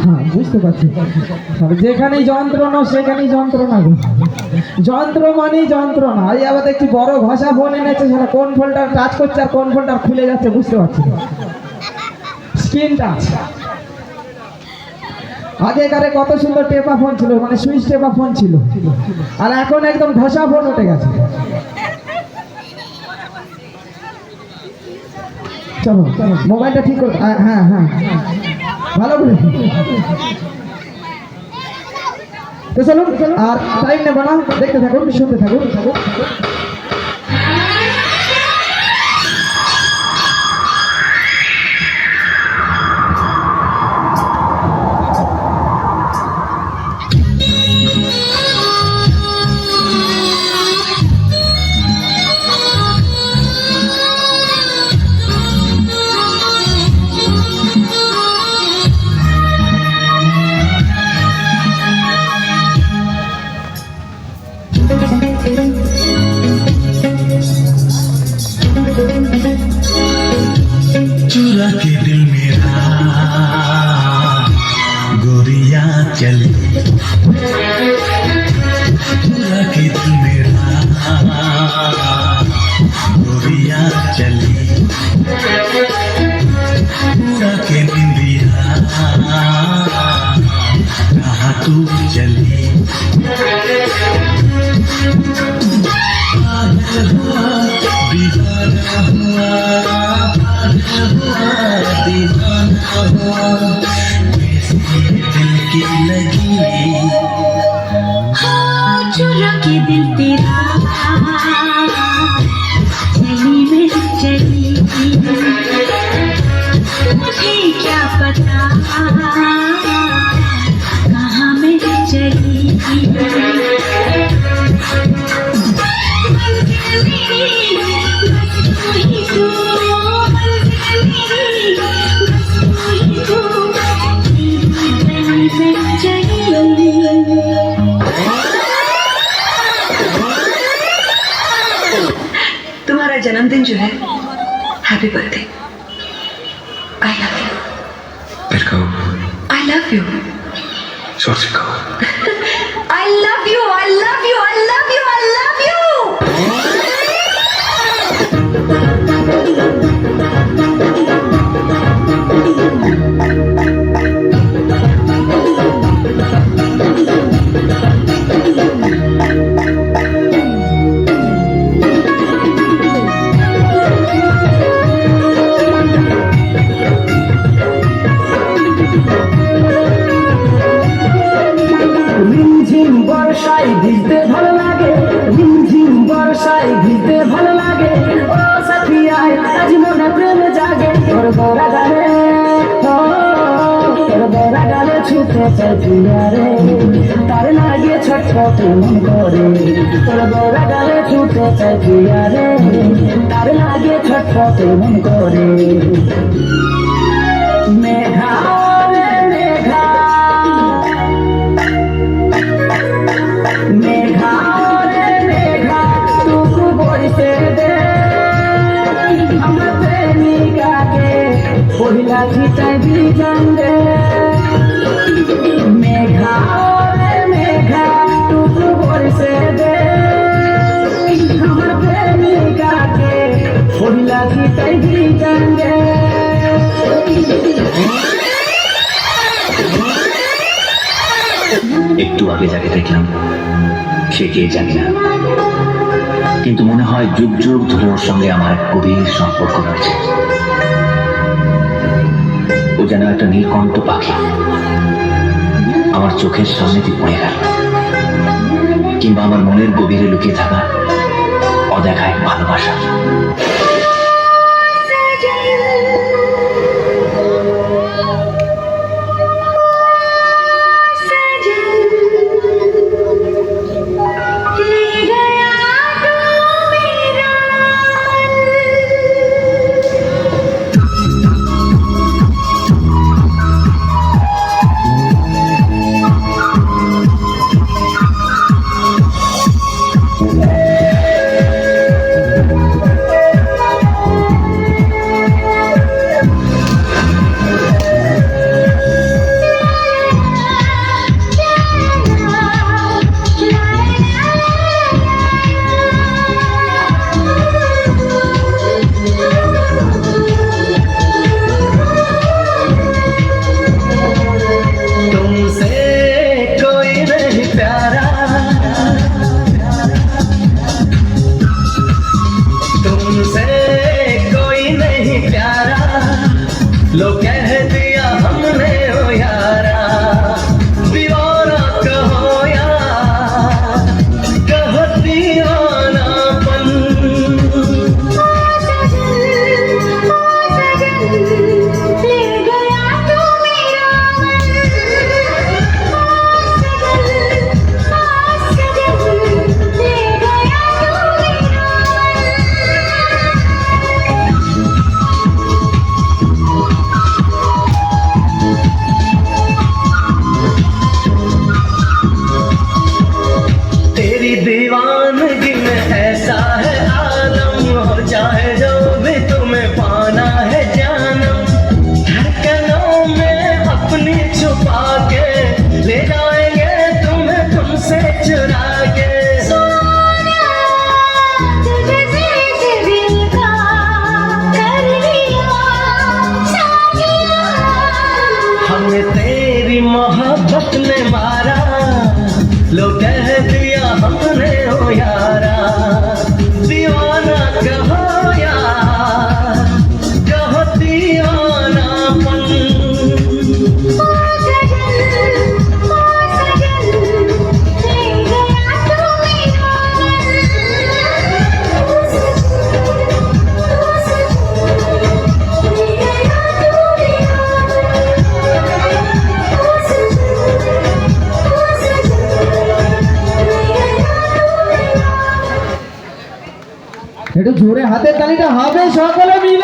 হ্যাঁ বুঝতে পারছি, যেখানেই যন্ত্রণা সেখানেই যন্ত্রণা গো। যন্ত্র মানেই যন্ত্রণা। এই আবার দেখছি বড় ঘষা ফোন এনেছে, সেটা কোন ফোনটা টাচ করছে আর কোন ফোনটা খুলে যাচ্ছে বুঝতে পারছি না। Screen touch. আগেকারে কত সুন্দর টেপা ফোন ছিল, মানে সুইচ টেপা ফোন ছিল, আর এখন একদম ঘষা ফোন উঠে গেছে। চলো মোবাইলটা ঠিক করো। হ্যাঁ হ্যাঁ ভালো করে তো চলুন, আর টাইম নেবো না, দেখতে থাকুন, শুনতে থাকুন। चुरा के दिल मेरा गोरिया चली, चुरा के दिल मेरा गोरिया चली, चुरा के निंदिया कहाँ तू चली। पागल हुआ दीवाना हुआ, दीवाना हुआ कैसी दिल की लगी। हाँ चुरा के दिल तेरा चली में चली, मुझे क्या पता कहाँ में चली। तुम्हारा जन्मदिन जो है, happy birthday. I love you. फिर कहो, आई लव यू। जोर से कहो। I love you, I love you, I love you, I love you. রিমঝিম বর্ষায় ভিজতে ভালো লাগে, রিমঝিম বর্ষায় ভিজতে ভালো লাগে। ও সাথিয়ায় আজ মনে প্রেমে জাগে, তোর বড়া গালে তোর বড়া গালে ছুটে চাইছি রে, তার লাগে ছটফট মন করে। তোর বড়া গালে ছুটে চাইছি রে, তার লাগে ছটফট মন করে। মেঘা রে মেঘা, मेघा रे मेघा तू बरसे दे, हम प्रेमिका के पहिला चिताई बीजन दे। मेघा रे मेघा तू बरसे दे, हम प्रेमिका के पहिला चिताई बीजन दे। একটু আগে যাকে দেখলাম সে কে জানি না, কিন্তু মনে হয় যুগ যুগ ধরে ওর সঙ্গে আমার এক গভীর সম্পর্ক রয়েছে। ও যেন একটা নীলকণ্ঠ পাখি, আমার চোখের সামনে দিয়ে পড়ে গেল, কিংবা আমার মনের গভীরে লুকিয়ে থাকা অদেখা এক ভালোবাসা। একটু জোরে হাতের তালিটা হবে সকলে মিলে।